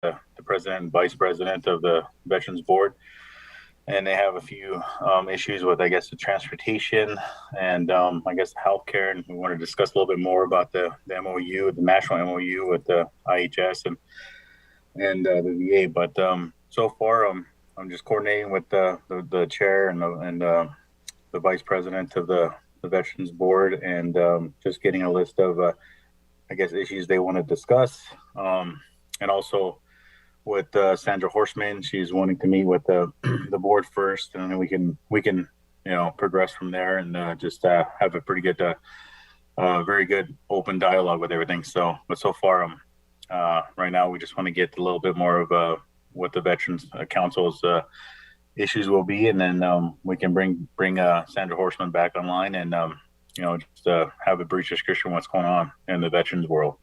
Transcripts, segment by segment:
the president and vice president of the Veterans Board, and they have a few issues with, I guess, the transportation and I guess healthcare. And we want to discuss a little bit more about the MOU, the national MOU with the IHS and the VA. But so far, I'm just coordinating with the chair and the vice president of the Veterans Board, and just getting a list of, I guess, issues they want to discuss. And also with Sandra Horseman, she's wanting to meet with the board first, and then we can progress from there, and just have a pretty good, very good open dialogue with everything. But so far, right now we just want to get a little bit more of what the Veterans Council's issues will be, and then we can bring Sandra Horseman back online, and just have a brief description of what's going on in the veterans world.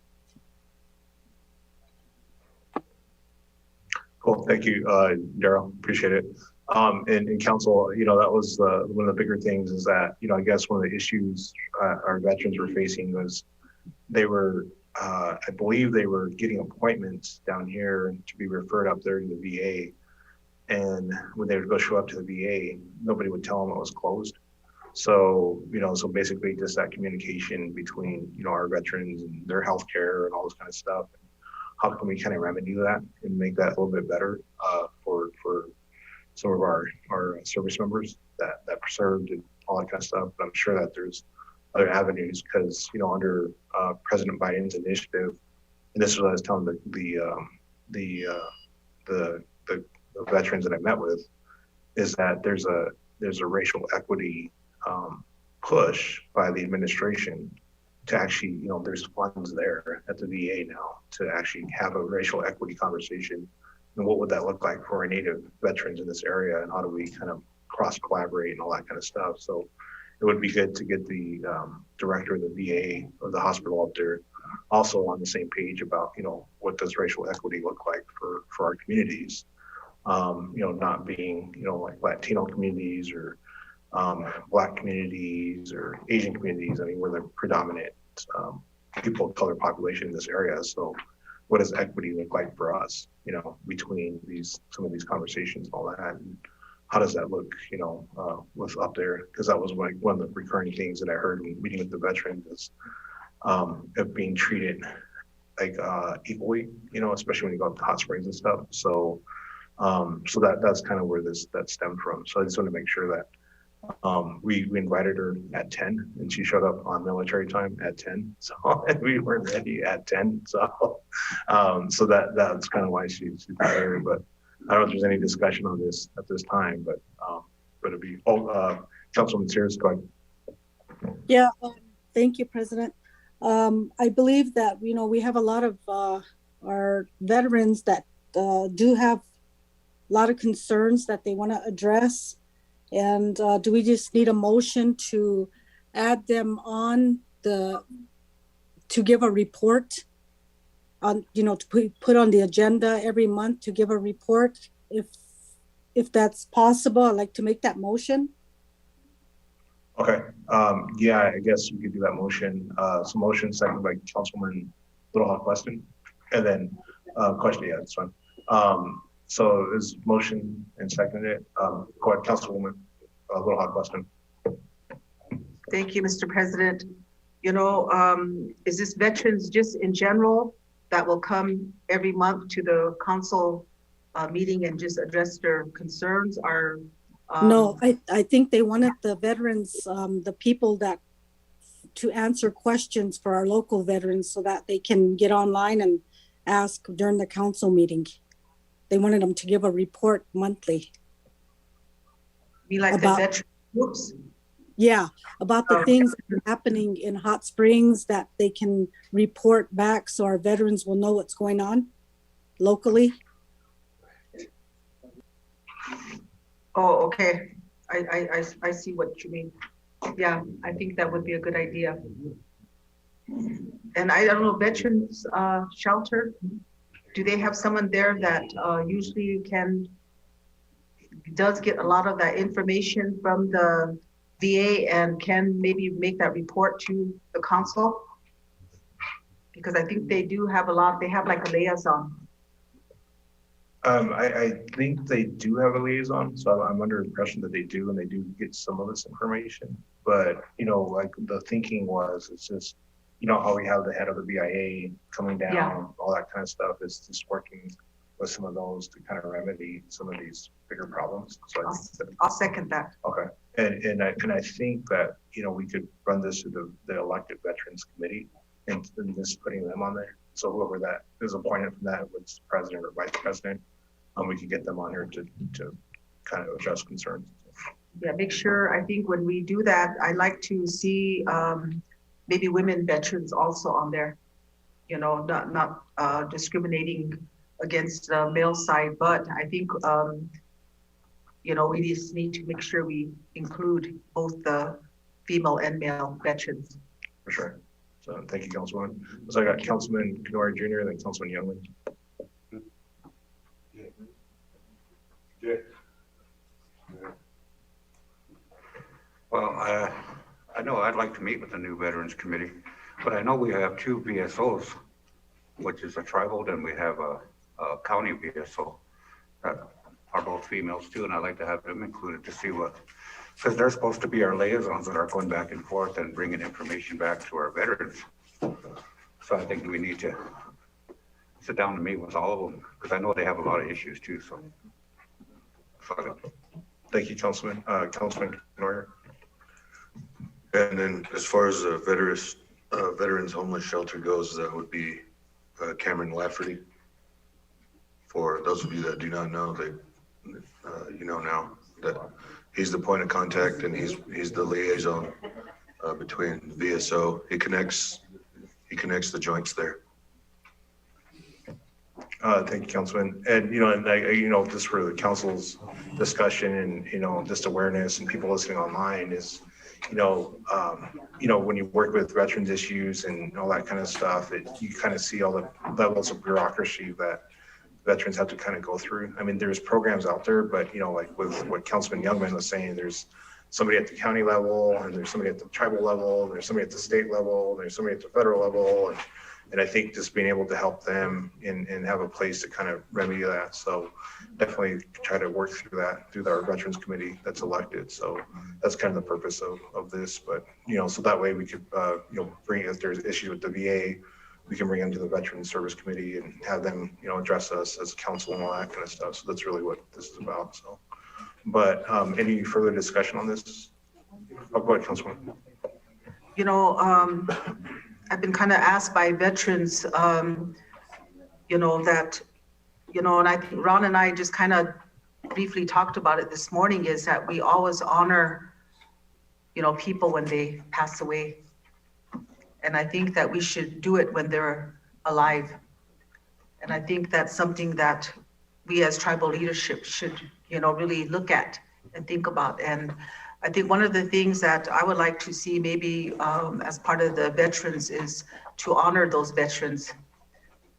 Cool, thank you, Daryl. Appreciate it. And council, that was one of the bigger things is that, I guess one of the issues our veterans were facing was they were, I believe they were getting appointments down here to be referred up there to the VA. And when they would go show up to the VA, nobody would tell them it was closed. So, so basically just that communication between, our veterans and their healthcare and all this kind of stuff. How can we kind of remedy that and make that a little bit better for some of our service members that served and all that kind of stuff? But I'm sure that there's other avenues because, under President Biden's initiative, and this is what I was telling the veterans that I met with, is that there's a racial equity push by the administration to actually, there's funds there at the VA now to actually have a racial equity conversation. And what would that look like for our Native veterans in this area? And how do we kind of cross collaborate and all that kind of stuff? So it would be good to get the director of the VA or the hospital up there also on the same page about, what does racial equity look like for our communities? Not being, like Latino communities or Black communities or Asian communities. I mean, we're the predominant people of color population in this area. So what does equity look like for us, between some of these conversations and all that? And how does that look, with up there? Because that was like one of the recurring things that I heard when meeting with the veterans is of being treated like equally, especially when you go up to hot springs and stuff. So that's kind of where that stemmed from. So I just want to make sure that we invited her at 10 and she showed up on military time at 10. So and we weren't ready at 10. So that's kind of why she's there. But I don't know if there's any discussion on this at this time, but it'd be, Councilman Sears, go ahead. Yeah, thank you, President. I believe that, we have a lot of our veterans that do have a lot of concerns that they want to address. And do we just need a motion to add them on to give a report on, to put on the agenda every month to give a report? If that's possible, I'd like to make that motion. Okay. Yeah, I guess we could do that motion. So motion seconded by Councilman Little Hawk Weston. And then question, yeah, that's fine. So is motion and seconded. Go ahead, Councilwoman Little Hawk Weston. Thank you, Mr. President. Is this veterans just in general that will come every month to the council meeting and just address their concerns? Or no, I think they wanted the veterans, the people that to answer questions for our local veterans so that they can get online and ask during the council meeting. They wanted them to give a report monthly. Be like about, the veteran groups? Yeah, about the things that are happening in Hot Springs that they can report back so our veterans will know what's going on locally. Oh, okay. I see what you mean. Yeah, I think that would be a good idea. And I don't know, veterans shelter, do they have someone there that usually does get a lot of that information from the VA and can maybe make that report to the council? Because I think they do have they have like a liaison. I think they do have a liaison, so I'm under the impression that they do, and they do get some of this information. But, like the thinking was, it's just, how we have the head of the BIA coming down, Yeah. all that kind of stuff is just working with some of those to kind of remedy some of these bigger problems. So I think that, I'll second that. okay. And I think that, we could run this to the elected veterans committee and just putting them on there. So whoever that is appointed from that, whether it's president or vice president, we can get them on here to kind of address concerns. Yeah, make sure, I think when we do that, I'd like to see maybe women veterans also on there. Not discriminating against the male side, but I think, we just need to make sure we include both the female and male veterans. For sure. So thank you, Councilwoman. So I got Councilman Canora Jr. and then Councilman Youngman. Well, I know I'd like to meet with the new Veterans Committee, but I know we have two VSOs, which is a tribal, and we have a county VSO that are both females too, and I'd like to have them included to see because they're supposed to be our liaisons that are going back and forth and bringing information back to our veterans. So I think we need to sit down and meet with all of them, because I know they have a lot of issues too, so. Thank you, Councilman. Councilman Canora. And then as far as the veterans homeless shelter goes, that would be Cameron Lafferty. For those of you that do not know, now that he's the point of contact and he's the liaison between VSO. He connects the joints there. Thank you, Councilman. And, just for the council's discussion and, just awareness and people listening online is, when you work with veterans issues and all that kind of stuff, you kind of see all the levels of bureaucracy that veterans have to kind of go through. I mean, there's programs out there, but, like with what Councilman Youngman was saying, there's somebody at the county level, and there's somebody at the tribal level, and there's somebody at the state level, and there's somebody at the federal level. And I think just being able to help them and have a place to kind of remedy that. So definitely try to work through that through our veterans committee that's elected. So that's kind of the purpose of this. But, so that way we could, bring, if there's issues with the VA, we can bring them to the Veterans Service Committee and have them, address us as council and all that kind of stuff. So that's really what this is about. So, but any further discussion on this? Oh, go ahead, Councilman. I've been kind of asked by veterans, that, and I think Ron and I just kind of briefly talked about it this morning, is that we always honor, people when they pass away. And I think that we should do it when they're alive. And I think that's something that we as tribal leadership should, really look at and think about. And I think one of the things that I would like to see maybe as part of the veterans is to honor those veterans.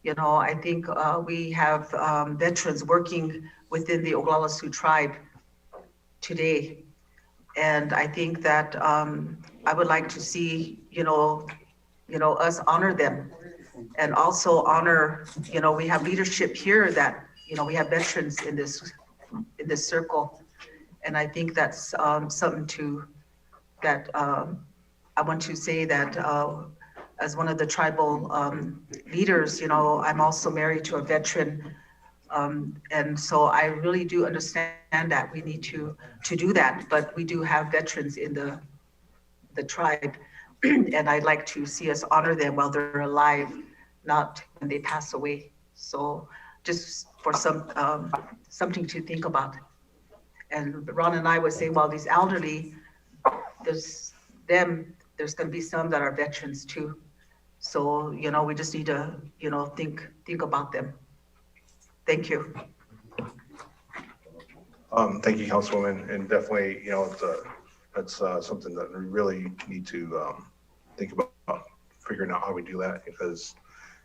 I think we have veterans working within the Oglala Sioux tribe today. And I think that I would like to see, us honor them, and also honor, we have leadership here that, we have veterans in this circle. And I think that's something that I want to say that as one of the tribal leaders, I'm also married to a veteran. And so I really do understand that we need to do that, but we do have veterans in the tribe. And I'd like to see us honor them while they're alive, not when they pass away. So just for something to think about. And Ron and I would say, well, these elderly, there's going to be some that are veterans too. So, we just need to, think about them. Thank you. Thank you, Councilwoman. And definitely, that's something that we really need to think about figuring out how we do that, because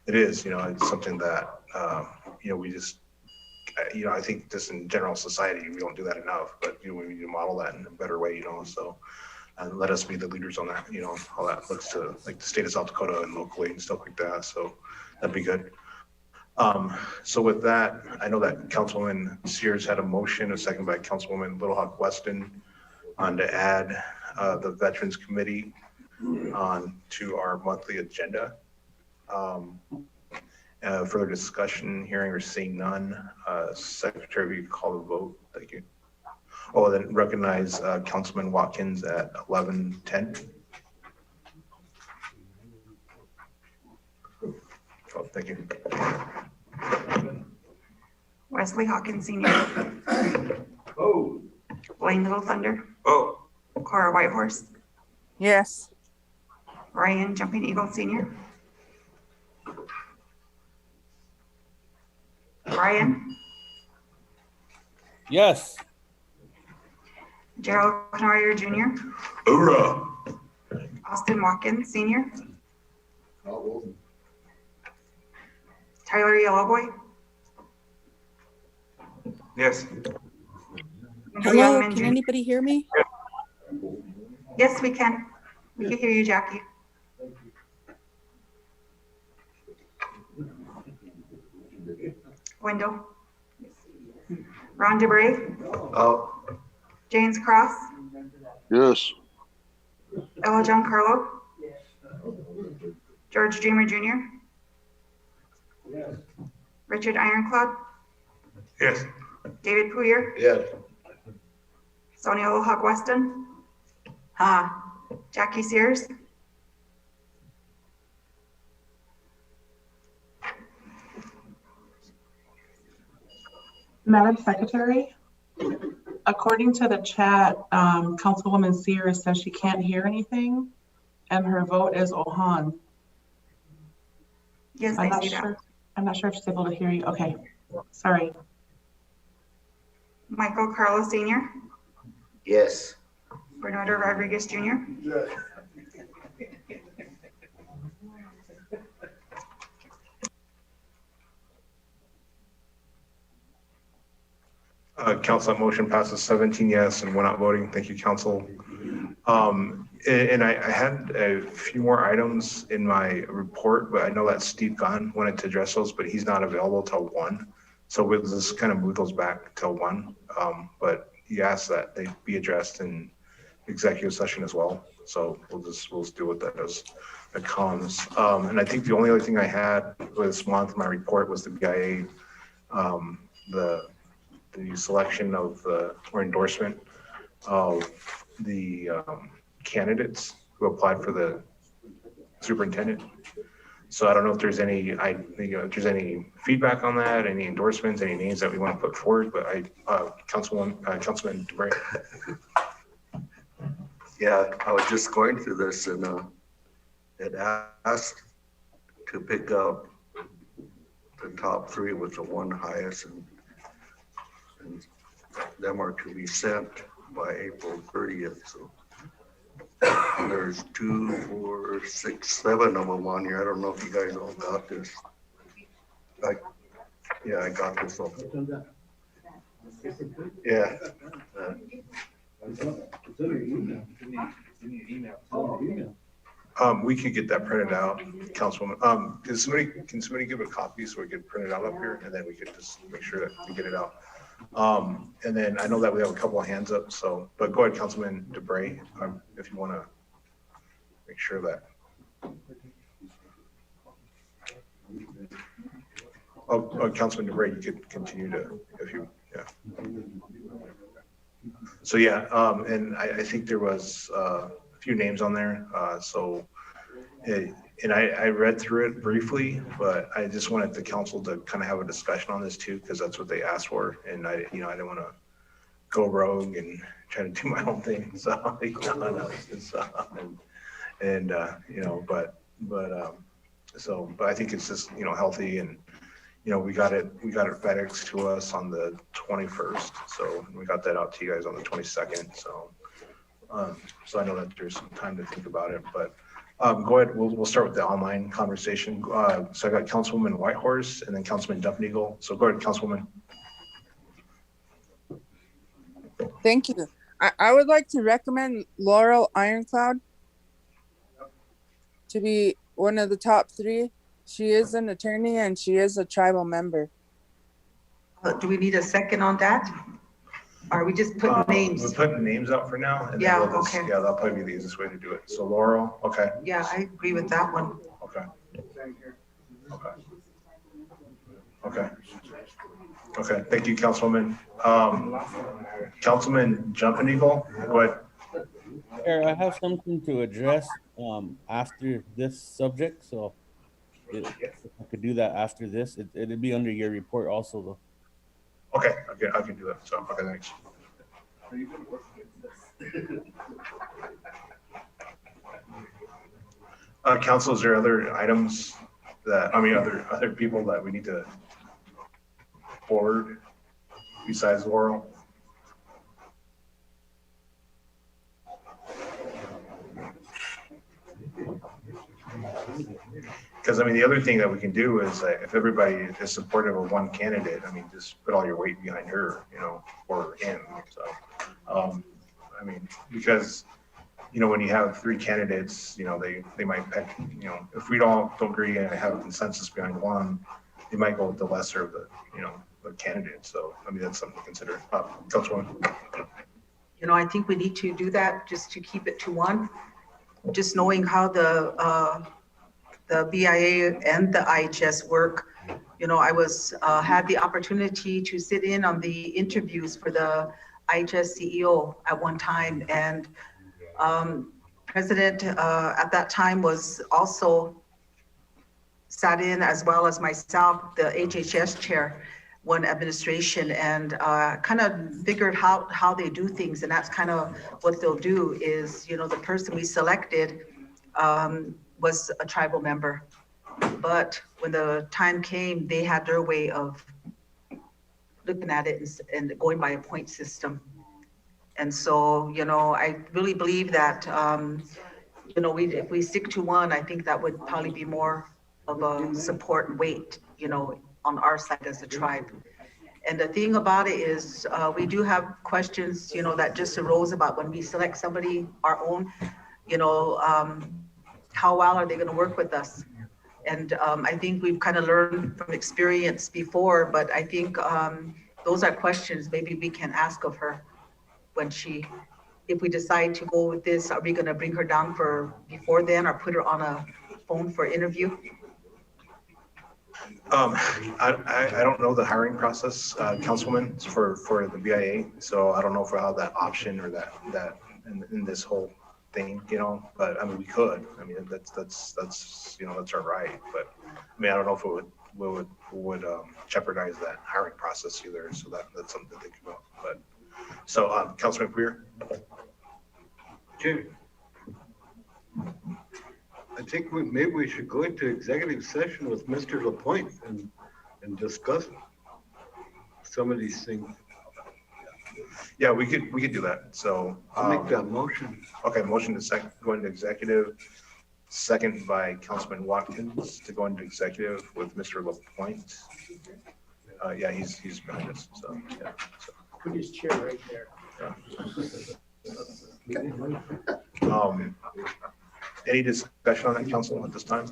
it is, it's something that, we just, I think just in general society, we don't do that enough, but we need to model that in a better way, so, and let us be the leaders on that, how that looks to like the state of South Dakota and locally and stuff like that. So that'd be good. So with that, I know that Councilwoman Sears had a motion, a second by Councilwoman Little Hawk Weston, on to add the Veterans Committee on to our monthly agenda. Further discussion, hearing or seeing none. Secretary, will you call the vote? Thank you. Oh, then recognize Councilman Watkins at 11:10. Oh, thank you. Wesley Hawkins Sr. Oh. Blaine Little Thunder. Oh. Cora Whitehorse. Yes. Ryan Jumping Eagle Sr. Brian. Yes. Gerald Canoyer Jr. Hoorah! Austin Watkins Sr. Tyler Yellowboy. Yes. Hello, Youngman can Jr. anybody hear me? Yes, we can. We can hear you, Jackie. Wendell. Ron DeBrey. Oh. James Cross. Yes. Ella Giancarlo. George Dreamer Jr. Richard Ironclad. Yes. David Poyer. Yes. Sonia Little Hawk Weston. Jackie Sears. Madam Secretary, according to the chat, Councilwoman Sears says she can't hear anything, and her vote is Ohan. Yes, I see that. I'm not sure if she's able to hear you. Okay, sorry. Michael Carlos Sr. Yes. Bernardo Rodriguez Jr. Council, that motion passes 17 yes and 1 not voting. Thank you, Council. And I had a few more items in my report, but I know that Steve Gunn wanted to address those, but he's not available till 1. So we'll just kind of move those back till 1. But he asked that they be addressed in executive session as well. So we'll just deal with that as it comes. And I think the only other thing I had this month in my report was the BIA, the selection of or endorsement of the candidates who applied for the superintendent. So I don't know if there's any, if there's any feedback on that, any endorsements, any names that we want to put forward. But Councilman DeBrey. Yeah, I was just going through this and it asked to pick up the top 3 with the 1 highest and them are to be sent by April 30th. So there's 2, 4, 6, 7 of them on here. I don't know if you guys all got this. Yeah, I got this one. Yeah. We could get that printed out, Councilwoman. Can somebody give a copy so we can print it out up here, and then we could just make sure that we get it out. And then I know that we have a couple of hands up, so, but go ahead, Councilman DeBrey, if you want to make sure that. Oh, Councilman DeBrey, you could continue to, if you, yeah. So yeah, and I think there was a few names on there. And I read through it briefly, but I just wanted the council to kind of have a discussion on this too, because that's what they asked for. And I didn't want to go rogue and try to do my own thing. So, but I think it's just, healthy and, we got it FedEx to us on the 21st. So we got that out to you guys on the 22nd. So I know that there's some time to think about it, but go ahead. We'll start with the online conversation. So I got Councilwoman Whitehorse and then Councilman Jumping Eagle. So go ahead, Councilwoman. Thank you. I would like to recommend Laurel Ironclad to be one of the top 3. She is an attorney and she is a tribal member. Do we need a second on that? Or are we just putting names? We're putting names out for now. And then Yeah, we'll just, okay. yeah, that'll probably be the easiest way to do it. So Laurel, okay, Yeah, I agree with that one. okay. Okay. Okay, thank you, Councilwoman. Councilman Jumping Eagle, what? Mayor, I have something to address after this subject, so if I could do that after this, it'd be under your report also, though. Okay, I can do that. So, okay, thanks. Council, is there other items that, I mean, other people that we need to forward besides Laurel? Because I mean, the other thing that we can do is that if everybody is supportive of one candidate, I mean, just put all your weight behind her, you know, or him. So, I mean, because, you know, when you have three candidates, you know, they might pick, you know, if we don't agree and have a consensus behind one, they might go with the lesser of the, you know, the candidate. So, I mean, that's something to consider. Councilwoman. You know, I think we need to do that just to keep it to one. Just knowing how the BIA and the IHS work. You know, I had the opportunity to sit in on the interviews for the IHS CEO at one time, and President at that time was also sat in, as well as myself, the HHS chair, one administration, and kind of figured how they do things. And that's kind of what they'll do is, you know, the person we selected was a tribal member. But when the time came, they had their way of looking at it and going by a point system. And so, you know, I really believe that, you know, if we stick to one, I think that would probably be more of a support and weight, you know, on our side as a tribe. And the thing about it is, we do have questions, you know, that just arose about when we select somebody, our own, you know, how well are they going to work with us? And I think we've kind of learned from experience before, but I think those are questions maybe we can ask of her when if we decide to go with this, are we going to bring her down for before then or put her on a phone for interview? I don't know the hiring process, Councilwoman, for the BIA. So I don't know if we have that option or that in this whole thing, you know, but I mean, we could. I mean, that's you know, that's our right. But I mean, I don't know if it would jeopardize that hiring process either. So that's something to think about. But so, Councilman Queer. Jim, I think maybe we should go into executive session with Mr. Lapointe and discuss some of these things. Yeah, we could do that. So I'll make that motion. Okay, motion to go into executive. Second by Councilman Watkins to go into executive with Mr. Lapointe. Yeah, he's behind us. So yeah. So. Put his chair right there. Yeah. Any discussion on that, council, at this time?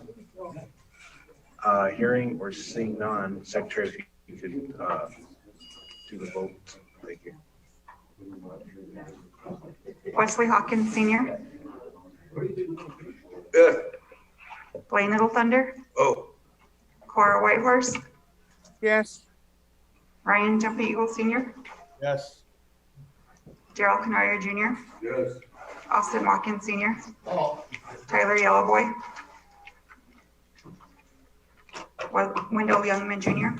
Hearing or seeing none, Secretary, if you could do the vote. Thank you. Wesley Hawkins Sr. Yeah. Blaine Little Thunder. Oh. Cora Whitehorse. Yes. Ryan Jumpy Eagle Sr. Yes. Gerald Canario Jr. Yes. Austin Watkins Sr. Tyler Yellowboy. Wendell Youngman Jr.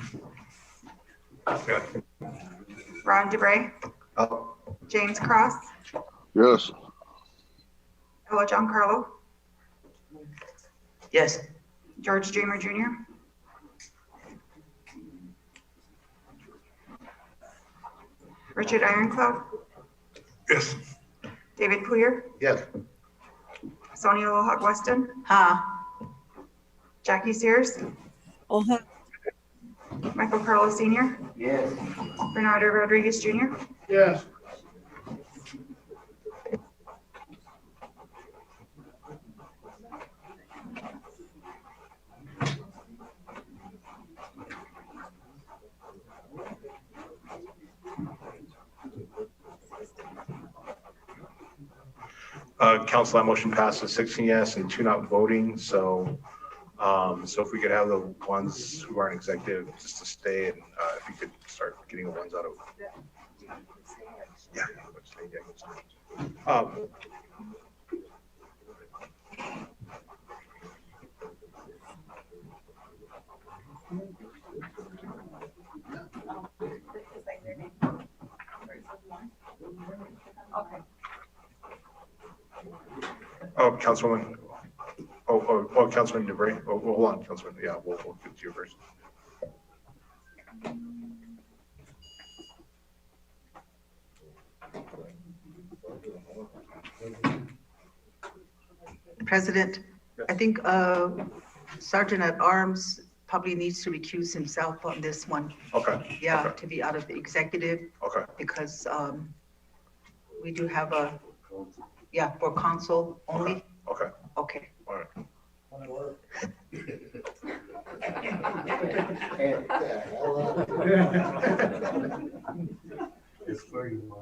Okay. Ron DeBrey. Oh. James Cross. Yes. Ella Giancarlo. Yes. George Dreamer Jr. Richard Ironclad. Yes. David Poyer. Yes. Sonia Lohawk Weston. Ha. Jackie Sears. Uh-huh. Michael Carlos Sr. Yes. Bernardo Rodriguez Jr. Yes. Council, that motion passes 16 yes and 2 not voting. So, so if we could have the ones who aren't executive just to stay, and if you could start getting the ones out of. Yeah. Oh, Councilwoman. Oh, Councilman DeBrey. Oh, hold on, Councilman. Yeah, we'll get to you first. President, I think Sergeant at Arms probably needs to recuse himself on this one. Okay. Yeah, Okay. to be out of the executive. Okay. Because we do have a, yeah, for council only. Okay. Okay. All right. It's for you.